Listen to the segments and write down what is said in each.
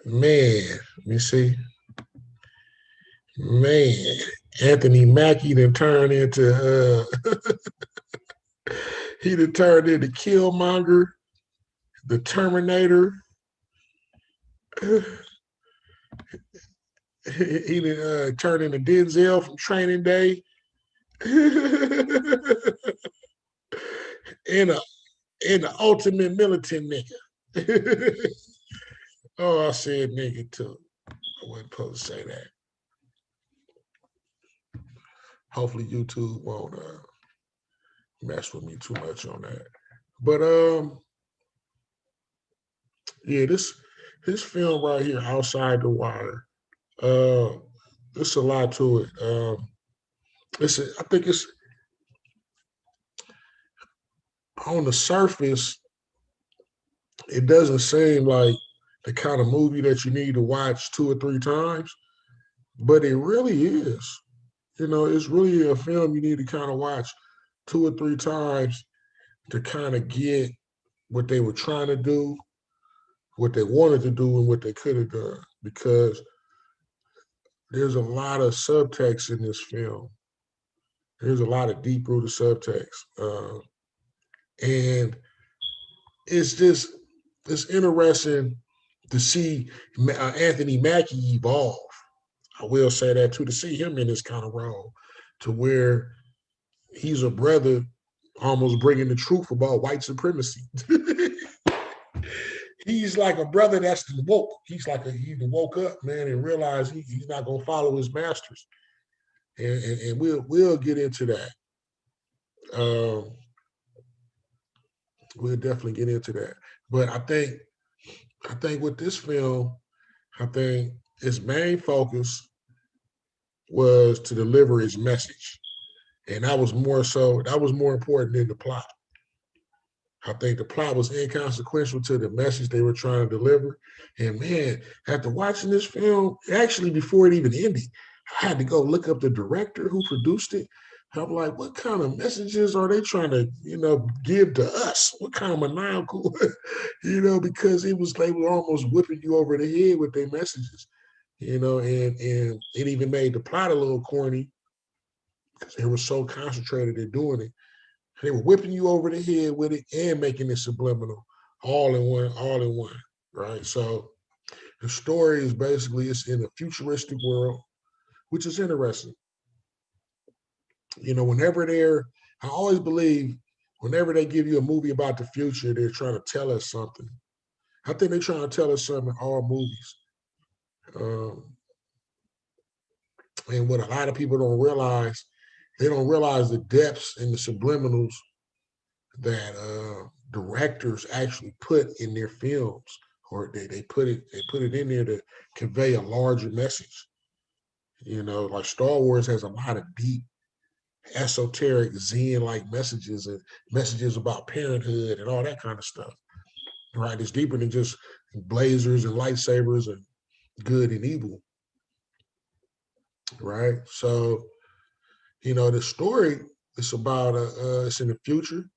Man, let me see. Man, Anthony Mackie done turned into he done turned into Killmonger, the Terminator. He done turned into Denzel from Training Day. and a and the ultimate militant nigga. Oh, I said nigga too. I wasn't supposed to say that. Hopefully YouTube won't mess with me too much on that. But yeah, this film right here, Outside the Wire, uh, it's a lot to it. I think it's on the surface, it doesn't seem like the kind of movie that you need to watch two or three times, but it really is. You know, it's really a film you need to kind of watch two or three times to kind of get what they were trying to do, what they wanted to do, and what they could have done. Because there's a lot of subtext in this film. There's a lot of deep rooted subtext, and it's just it's interesting to see Anthony Mackie evolve. I will say that too, to see him in this kind of role, to where he's a brother almost bringing the truth about white supremacy. He's like a brother that's the woke. He woke up, man, and realized he's not gonna follow his masters, and we'll get into that. Um, we'll definitely get into that. But I think with this film, I think its main focus was to deliver its message, and that was more important than the plot. I think the plot was inconsequential to the message they were trying to deliver. And man, after watching this film, actually before it even ended, I had to go look up the director who produced it. I'm like, what kind of messages are they trying to, give to us? What kind of maniacal, because they were almost whipping you over the head with their messages, and it even made the plot a little corny because they were so concentrated in doing it. They were whipping you over the head with it and making it subliminal, all in one, right? So the story is basically it's in a futuristic world, which is interesting. Whenever I always believe whenever they give you a movie about the future, they're trying to tell us something. I think they're trying to tell us something in all movies. Um, and what a lot of people don't realize, they don't realize the depths and the subliminals that directors actually put in their films, or they put it in there to convey a larger message. Like Star Wars has a lot of deep, esoteric, Zen-like messages and messages about parenthood and all that kind of stuff. Right? It's deeper than just blazers and lightsabers and good and evil. Right? So, the story is about it's in the future,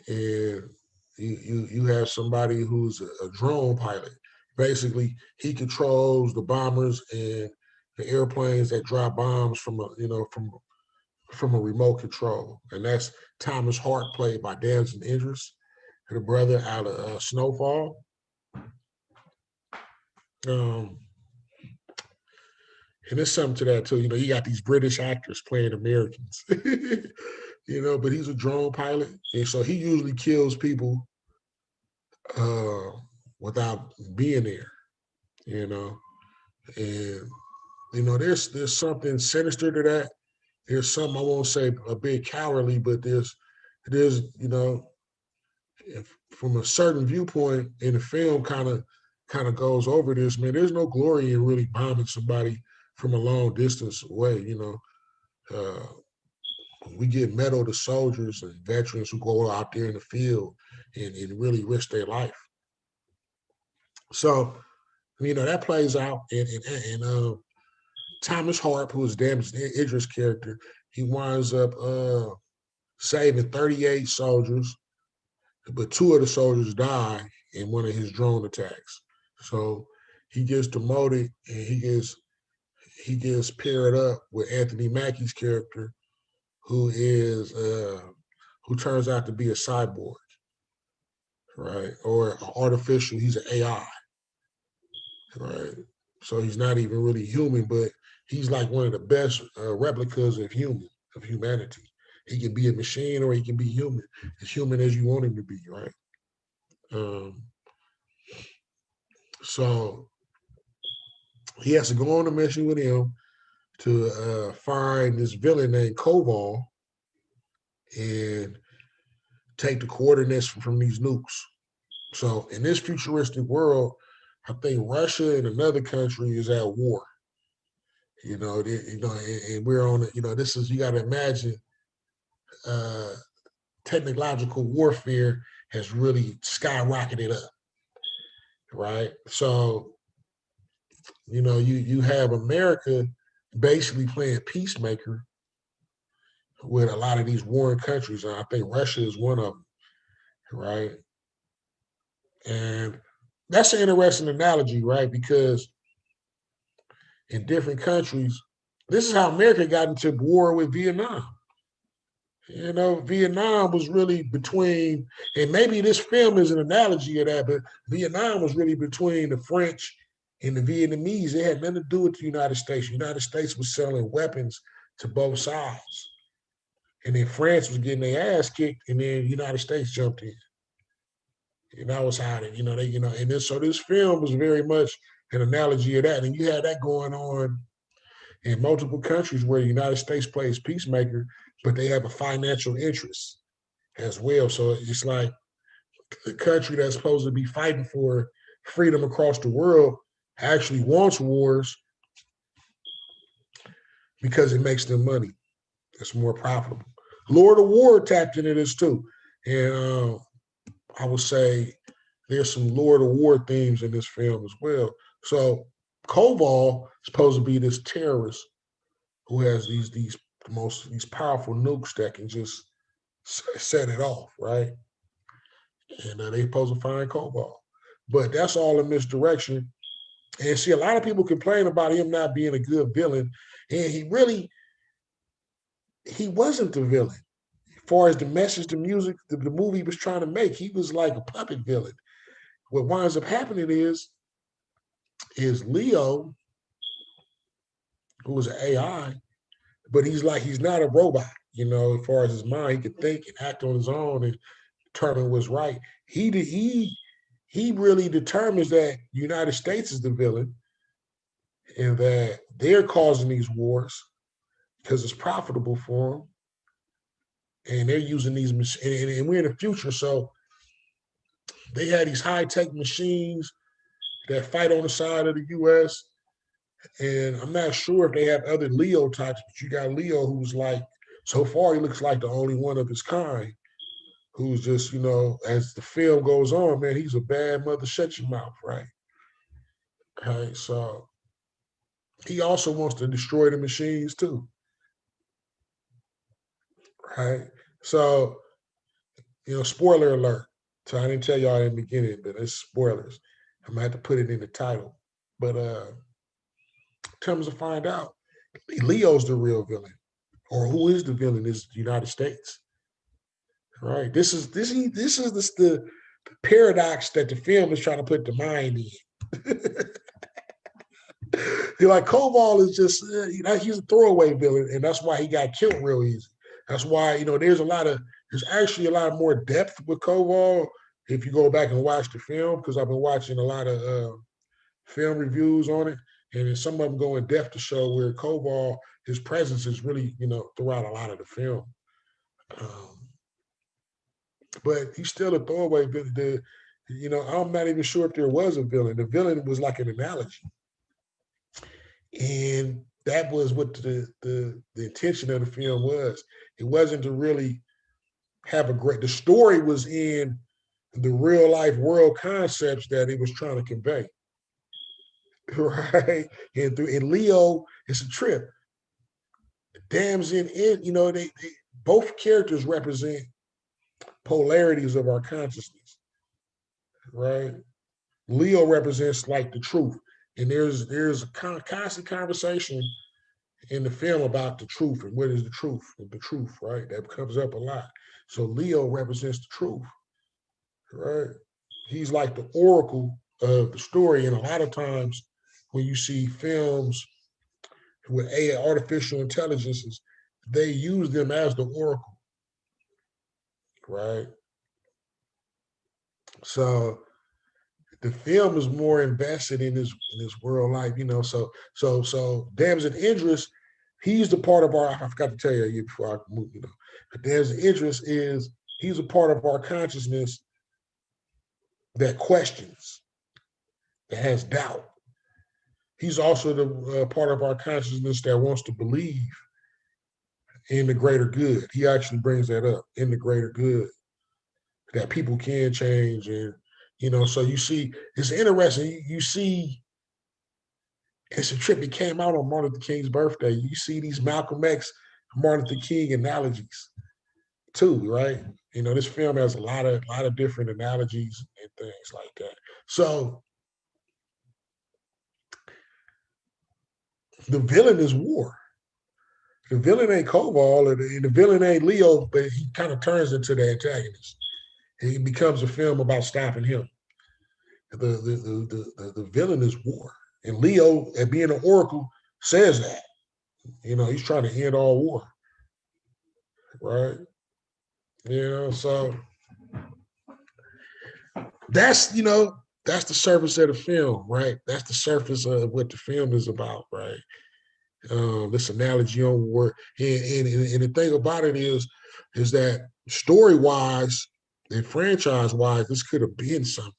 and you have somebody who's a drone pilot. Basically, he controls the bombers and the airplanes that drop bombs from a remote control, and that's Thomas Hart, played by Damson Idris, the brother out of Snowfall. Um, and there's something to that too. You got these British actors playing Americans. But he's a drone pilot, and so he usually kills people uh, without being there. You know, and there's something sinister to that. There's something I won't say a bit cowardly, but there's if, from a certain viewpoint in the film, kind of goes over this. Man, there's no glory in really bombing somebody from a long distance away. Uh, we give medal to soldiers and veterans who go out there in the field and really risk their life. So that plays out, and Thomas Harp, who is Damson Idris' character, he winds up saving 38 soldiers, but two of the soldiers die in one of his drone attacks. So he gets demoted and he gets paired up with Anthony Mackie's character, who is who turns out to be a cyborg, right? Or artificial. He's an AI, right? So he's not even really human, but he's like one of the best replicas of humanity. He can be a machine or he can be human, as human as you want him to be, right? Um, so he has to go on a mission with him to find this villain named Koval and take the coordinates from these nukes. So in this futuristic world, I think Russia and another country is at war. And we're on. This is, you got to imagine. Uh, Technological warfare has really skyrocketed up, right? So you have America basically playing peacemaker with a lot of these warring countries, and I think Russia is one of them, right? And that's an interesting analogy, right? Because in different countries, this is how America got into war with Vietnam. Vietnam was really between, and maybe this film is an analogy of that, but Vietnam was really between the French and the Vietnamese. It had nothing to do with the United States. The United States was selling weapons to both sides. And then France was getting their ass kicked, and then the United States jumped in. And that was how and so this film was very much an analogy of that. And you had that going on in multiple countries where the United States plays peacemaker, but they have a financial interest as well. So it's like the country that's supposed to be fighting for freedom across the world actually wants wars because it makes them money. It's more profitable. Lord of War tapped into this too. And I would say there's some Lord of War themes in this film as well. So Koval is supposed to be this terrorist who has these powerful nukes that can just set it off, right? And they supposed to find Koval. But that's all a misdirection. And see, a lot of people complain about him not being a good villain. And he wasn't the villain. As far as the message, the music, the movie he was trying to make, he was like a puppet villain. What winds up happening is Leo, who was an AI, but he's not a robot, as far as his mind, he can think and act on his own and determine what's right. He really determines that the United States is the villain and that they're causing these wars because it's profitable for them. And they're using these machines, and we're in the future, so they had these high-tech machines that fight on the side of the U.S., and I'm not sure if they have other Leo types, but you got Leo who's like, so far he looks like the only one of his kind, who's just, as the film goes on, man, he's a bad mother, shut your mouth, right? Right, so he also wants to destroy the machines too, right? So, spoiler alert. So I didn't tell y'all in the beginning, but it's spoilers. I'm gonna have to put it in the title. But comes to find out, Leo's the real villain, or who is the villain is the United States. Right. This is the paradox that the film is trying to put the mind in. You're like, Koval is just he's a throwaway villain, and that's why he got killed real easy. That's why there's actually a lot more depth with Koval if you go back and watch the film, because I've been watching a lot of film reviews on it, and some of them go in depth to show where Koval, his presence is really throughout a lot of the film. But he's still a throwaway villain. I'm not even sure if there was a villain. The villain was like an analogy. And that was what the intention of the film was. It wasn't to really have the story was in the real life world concepts that it was trying to convey. Right? And Leo, it's a trip. Dams in, they both characters represent polarities of our consciousness, right? Leo represents like the truth. And there's a constant conversation in the film about the truth and what is the truth, right? That comes up a lot. So Leo represents the truth, right? He's like the oracle of the story. And a lot of times when you see films with AI, artificial intelligences, they use them as the oracle, right? So the film is more invested in his world life, you know. So Damson Idris, he's the part of our. I forgot to tell you before I move, you know. But Damson Idris is he's a part of our consciousness that questions, that has doubt. He's also the part of our consciousness that wants to believe in the greater good. He actually brings that up in the greater good that people can change, and you know. So you see, it's interesting. You see it's a trip. It came out on Martin Luther King's birthday. You see these Malcolm X, Martin Luther King analogies too, right? You know, this film has a lot of different analogies and things like that. So the villain is war. The villain ain't Koval, and the villain ain't Leo, but he kind of turns into the antagonist. He becomes a film about stopping him. The villain is war, and Leo, at being an oracle, says that. You know, he's trying to end all war, right? You know, so that's that's the surface of the film, right? That's the surface of what the film is about, right? This analogy on war, and the thing about it is that story wise and franchise wise, this could have been something,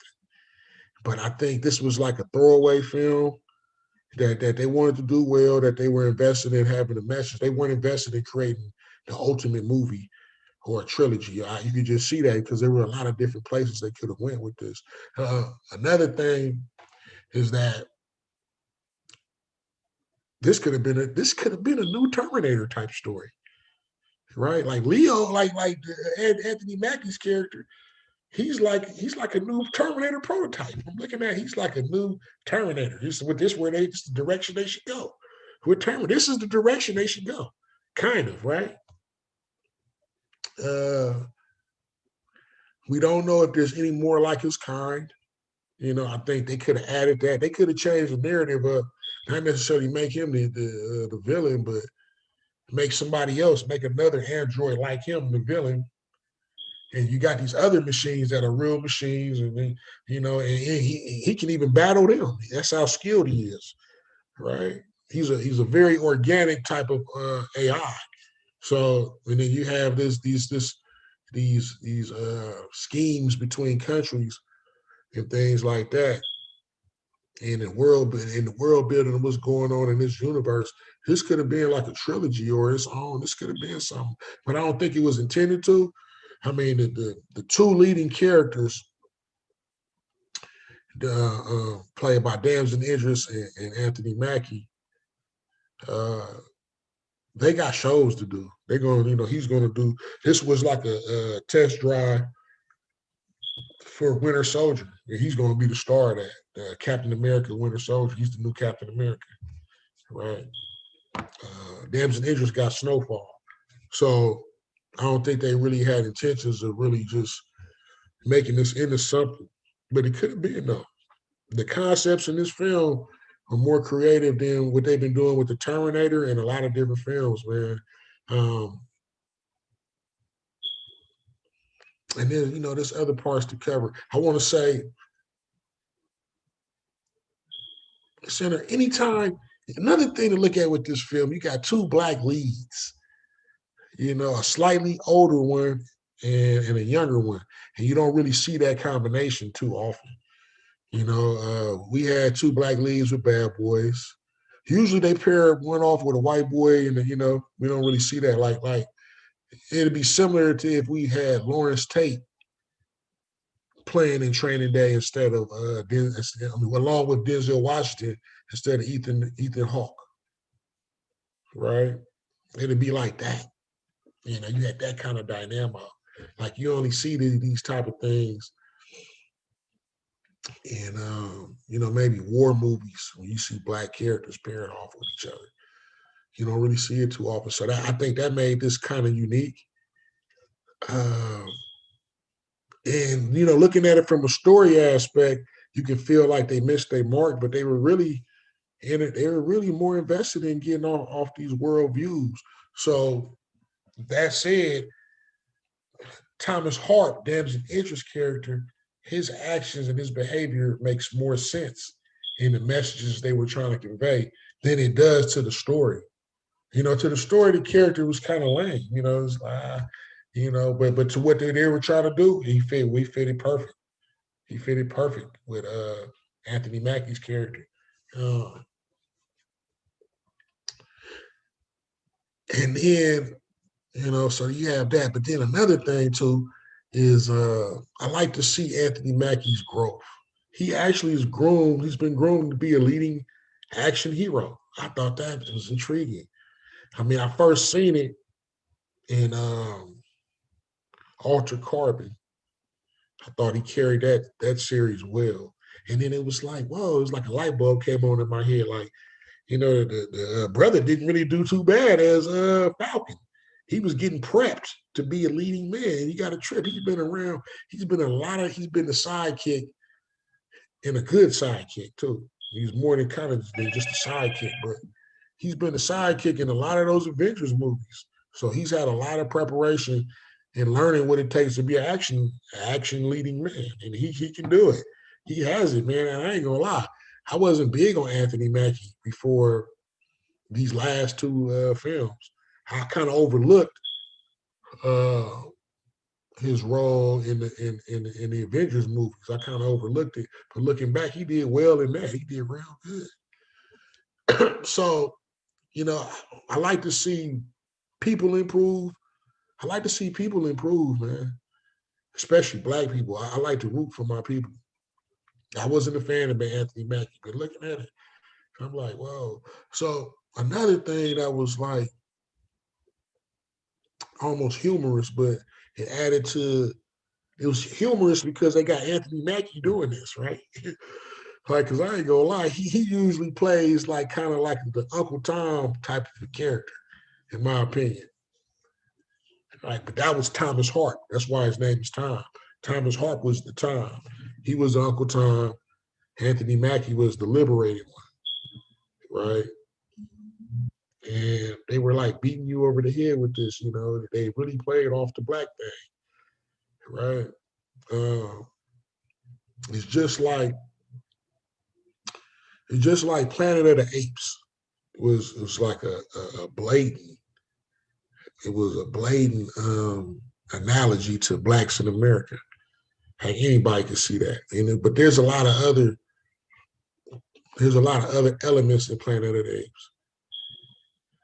but I think this was like a throwaway film that they wanted to do well, that they were invested in having a message. They weren't invested in creating the ultimate movie or a trilogy. You could just see that because there were a lot of different places they could have went with this. Another thing is that this could have been a new Terminator type story, right? Like Leo, like Anthony Mackie's character, he's like a new Terminator prototype. I'm looking at he's like a new Terminator. This is the direction they should go. With Terminator, this is the direction they should go, kind of, right? Uh, we don't know if there's any more like his kind. You know, I think they could have added that. They could have changed the narrative up, not necessarily make him the villain, but make somebody else, make another android like him the villain. And you got these other machines that are real machines, and they, you know, and he can even battle them. That's how skilled he is, right? He's a very organic type of AI. So and then you have these schemes between countries and things like that. In the world building of what's going on in this universe, this could have been like a trilogy or its own. This could have been something, but I don't think it was intended to. I mean, the two leading characters, played by Damson Idris and Anthony Mackie, uh, they got shows to do. They're going, you know, he's going to do. This was like a test drive for Winter Soldier. And he's going to be the star of that. Captain America, Winter Soldier. He's the new Captain America, right? Damson Idris got Snowfall. So I don't think they really had intentions of really just making this into something, but it could have been though. The concepts in this film are more creative than what they've been doing with the Terminator and a lot of different films, man. Um, and then you know, there's other parts to cover. I want to say, Center, anytime. Another thing to look at with this film, you got two black leads. You know, a slightly older one and a younger one, and you don't really see that combination too often. You know, we had two black leads with Bad Boys. Usually they pair one off with a white boy, and you know we don't really see that. Like it'd be similar to if we had Lawrence Tate playing in Training Day instead of along with Denzel Washington instead of Ethan Hawke, right? It'd be like that. You know, you had that kind of dynamic. Like you only see these type of things And maybe war movies when you see black characters pairing off with each other. You don't really see it too often. So I think that made this kind of unique. Um, and looking at it from a story aspect, you can feel like they missed their mark, but they were really in it. They were really more invested in getting off these world views. So that said, Thomas Hart, Damson Idris character, his actions and his behavior makes more sense in the messages they were trying to convey than it does to the story. To the story, the character was kind of lame. It's like, but to what they were trying to do, we fit it perfect. He fit it perfect with Anthony Mackie's character. Uh, and then, so you have that. But then another thing too is I like to see Anthony Mackie's growth. He actually is groomed. He's been groomed to be a leading action hero. I thought that was intriguing. I mean, I first seen it in Altered Carbon. I thought he carried that series well. And then it was like, whoa, it was like a light bulb came on in my head. Like, the brother didn't really do too bad as Falcon. He was getting prepped to be a leading man. He got a trip. He's been around. He's been the sidekick and a good sidekick too. He's more than kind of than just a sidekick, but he's been a sidekick in a lot of those Avengers movies. So he's had a lot of preparation and learning what it takes to be an action leading man, and he can do it. He has it, man. And I ain't gonna lie, I wasn't big on Anthony Mackie before these last two films. I kind of overlooked uh, his role in the Avengers movies. I kind of overlooked it, but looking back, he did well in that. He did real good. So, I like to see people improve. I like to see people improve, man. Especially black people. I like to root for my people. I wasn't a fan of Anthony Mackie, but looking at it, I'm like, whoa. So another thing that was like almost humorous, but it added to it was humorous because they got Anthony Mackie doing this, right? Like, cause I ain't gonna lie, he usually plays like kind of like the Uncle Tom type of a character, in my opinion. Right, but that was Thomas Hart. That's why his name is Tom. Thomas Hart was the Tom. He was Uncle Tom. Anthony Mackie was the liberated one, right? And they were like beating you over the head with this, They really played off the black thing, right? Uh, it's just like Planet of the Apes. It was like a blatant. It was a blatant analogy to blacks in America. Hey, anybody can see that, but there's a lot of other elements in Planet of the Apes,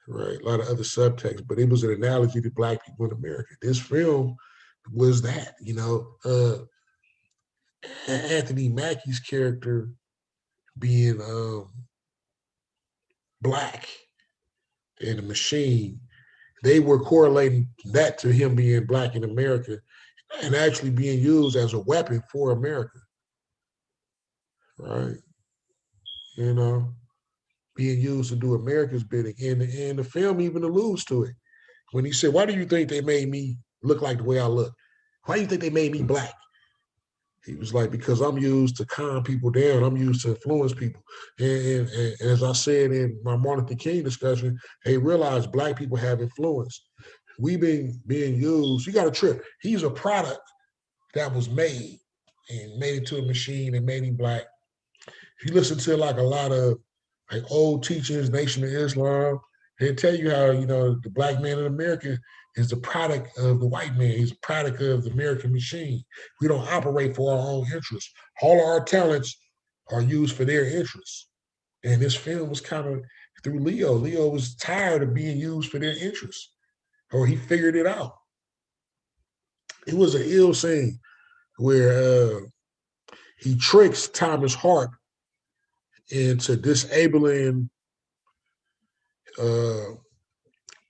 right? A lot of other subtext, but it was an analogy to black people in America. This film was that, Anthony Mackie's character being black in the machine. They were correlating that to him being black in America and actually being used as a weapon for America, right? You know, being used to do America's bidding. And the film even alludes to it. When he said, why do you think they made me look like the way I look? Why do you think they made me black? He was like, because I'm used to calm people down. I'm used to influence people. And as I said in my Martin Luther King discussion, they realized black people have influence. We've been being used. You got a trip. He's a product that was made and made it to a machine and made him black. If you listen to like a lot of like old teachings, Nation of Islam, they tell you how, the black man in America is the product of the white man. He's a product of the American machine. We don't operate for our own interests. All our talents are used for their interests. And this film was kind of through Leo. Leo was tired of being used for their interests, or he figured it out. It was an ill scene where he tricks Thomas Hart into uh,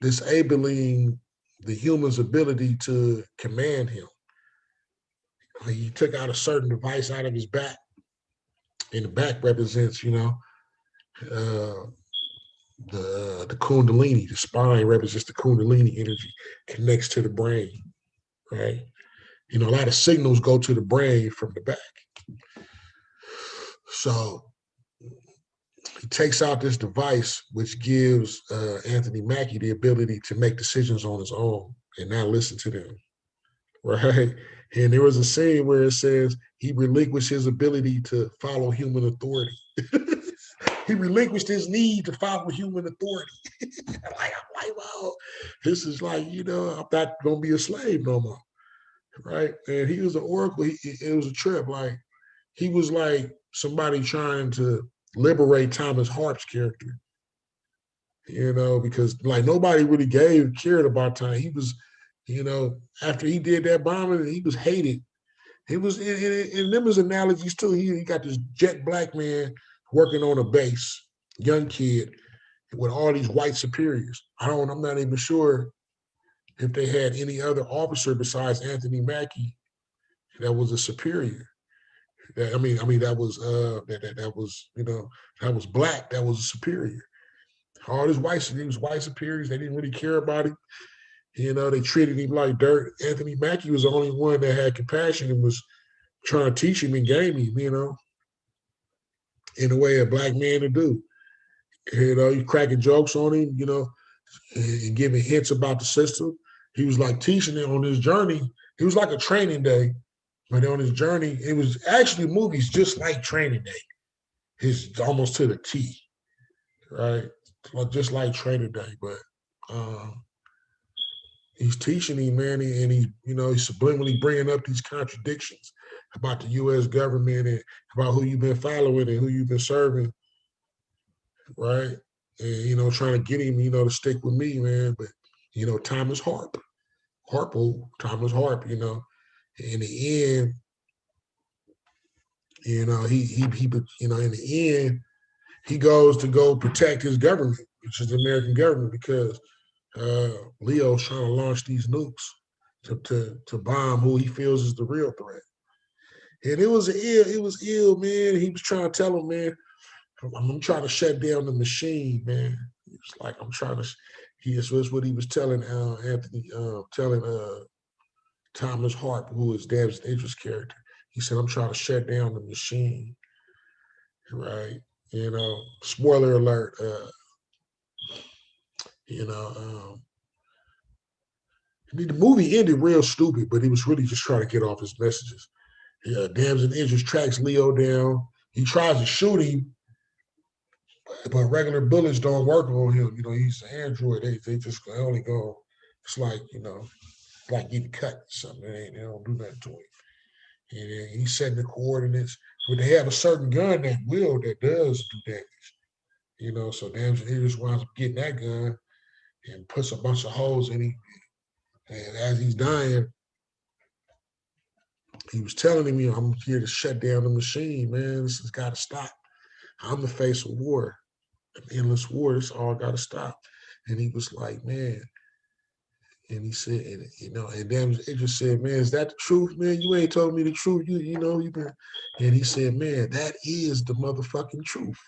disabling the human's ability to command him. He took out a certain device out of his back and the back represents, uh, the Kundalini. The spine represents the Kundalini energy, connects to the brain, right? A lot of signals go to the brain from the back. So he takes out this device, which gives Anthony Mackie the ability to make decisions on his own and not listen to them, right? And there was a scene where it says he relinquished his ability to follow human authority. He relinquished his need to follow human authority. I'm like, wow, this is like, I'm not gonna be a slave no more, right? And he was an oracle. It was a trip. Like he was like somebody trying to liberate Thomas Harp's character, because like nobody really cared about Tom. He was, after he did that bombing, he was hated. He was in them as analogies too. He got this jet black man working on a base, young kid with all these white superiors. I'm not even sure if they had any other officer besides Anthony Mackie that was a superior. That was that was that was black. That was a superior. All these white superiors, they didn't really care about him. They treated him like dirt. Anthony Mackie was the only one that had compassion and was trying to teach him and game him, in a way a black man to do. He cracking jokes on him, and giving hints about the system. He was like teaching it on his journey. It was like a training day, but on his journey, it was actually movies just like Training Day. It's almost to the T, right? Just like Training Day, but he's teaching him, man, and he's subliminally bringing up these contradictions about the U.S. government and about who you've been following and who you've been serving, right? And trying to get him, to stick with me, man. But Thomas Thomas Harp, in the end, in the end, he goes to go protect his government, which is the American government, because Leo's trying to launch these nukes to bomb who he feels is the real threat. And it was ill, man. He was trying to tell him, man, I'm trying to shut down the machine, man. He was like, I'm trying to. That's what he was telling telling Thomas Harp, who is Damson Idris' character. He said, I'm trying to shut down the machine, right? Spoiler alert. You know, the movie ended real stupid, but he was really just trying to get off his messages. Damson Idris tracks Leo down. He tries to shoot him, but regular bullets don't work on him. He's an android. They just only go. It's like like getting cut or something. They don't do nothing to him. And he's setting the coordinates. But they have a certain gun that does do damage. So Damson Idris winds up getting that gun and puts a bunch of holes in him. And as he's dying, he was telling me, I'm here to shut down the machine, man. This has got to stop. I'm the face of war, an endless war. This all got to stop. And he was like, man. And he said, and then it just said, man, is that the truth, man? You ain't told me the truth. You've been. And he said, man, that is the motherfucking truth.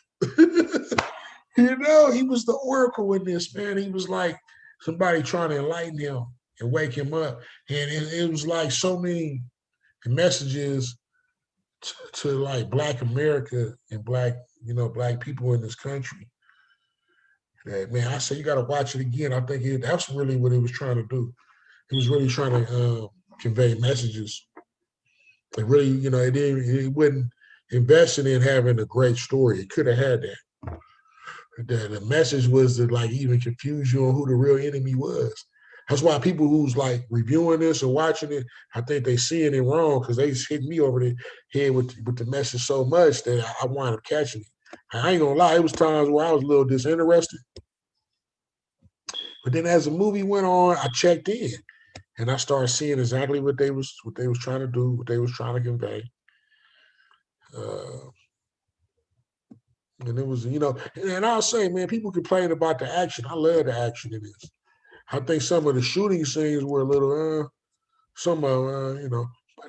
He was the oracle in this, man. He was like somebody trying to enlighten him and wake him up. And it was like so many messages to like Black America and Black people in this country. That, man, I say you got to watch it again. I think that's really what it was trying to do. It was really trying to convey messages. It really, it wasn't investing in having a great story. It could have had that. The message was to like even confuse you on who the real enemy was. That's why people who's like reviewing this or watching it, I think they seeing it wrong because they just hit me over the head with the message so much that I wound up catching it. I ain't gonna lie, it was times where I was a little disinterested. But then as the movie went on, I checked in and I started seeing exactly what they was trying to do, what they was trying to convey. And it was, and I'll say, man, people complain about the action. I love the action in this. I think some of the shooting scenes were a little, some of,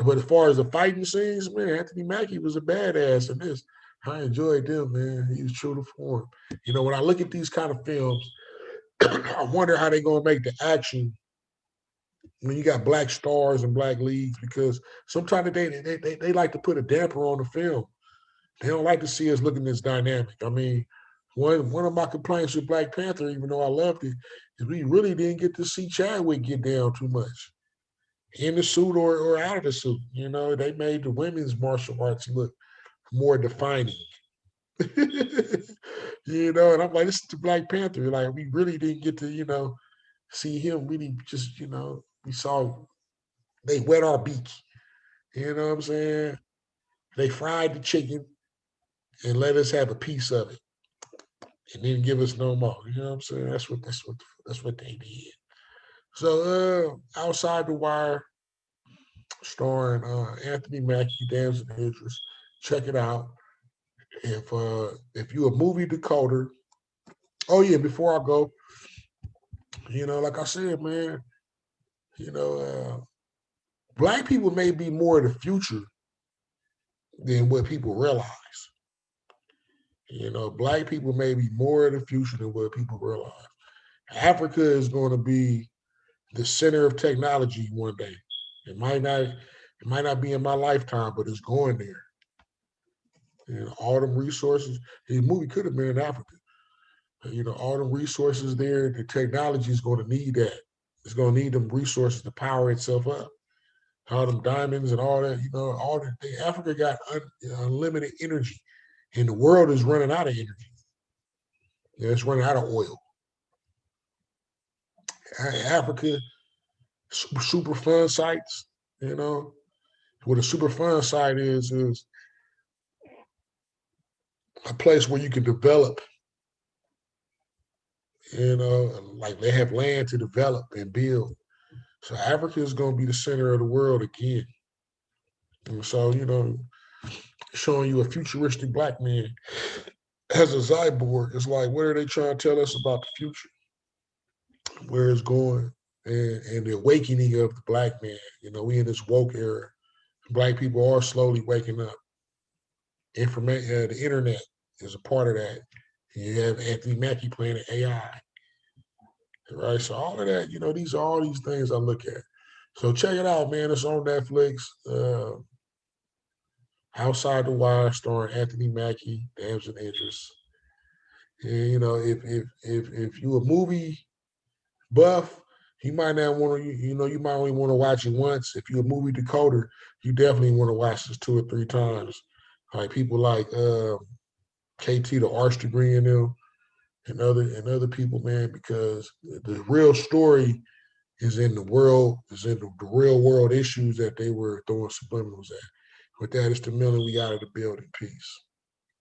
but as far as the fighting scenes, man, Anthony Mackie was a badass in this. I enjoyed them, man. He was true to form. You know, when I look at these kind of films, I wonder how they're gonna make the action when you got black stars and black leads, because sometimes they like to put a damper on the film. They don't like to see us looking this dynamic. I mean, one of my complaints with Black Panther, even though I loved it, is we really didn't get to see Chadwick get down too much in the suit or out of the suit. You know, they made the women's martial arts look more defining. You know, and I'm like, this is the Black Panther. Like, we really didn't get to, see him really just, we saw they wet our beak. You know what I'm saying? They fried the chicken and let us have a piece of it and didn't give us no more. You know what I'm saying? That's what they did. So outside the wire, starring Anthony Mackie, Damson Idris. Check it out. If you a movie decoder, oh yeah, before I go, like I said, man, you know, black people may be more of the future than what people realize. Black people may be more of the future than what people realize. Africa is going to be the center of technology one day. It might not be in my lifetime, but it's going there. All them resources. The movie could have been in Africa. All them resources there. The technology is going to need that. It's going to need them resources to power itself up. All them diamonds and all that. All that. Africa got unlimited energy, and the world is running out of energy. It's running out of oil. Africa, super fun sites. What a super fun site is a place where you can develop. Like they have land to develop and build. So Africa is going to be the center of the world again. And so, showing you a futuristic black man as a cyborg, it's like, what are they trying to tell us about the future? Where it's going and the awakening of the black man. We in this woke era. Black people are slowly waking up. The internet is a part of that. And you have Anthony Mackie playing AI. Right. So all of that, these are all these things I look at. So check it out, man. It's on Netflix. Outside the Wire, starring Anthony Mackie, Damson Idris. And if you a movie buff, you might not want to. You might only want to watch it once. If you're a movie decoder, you definitely want to watch this 2 or 3 times. Like people like KT, the arts degree in them, and other people, man, because the real story is in the real world issues that they were throwing subliminals at. With that, it's the Millen. We out of the building. Peace.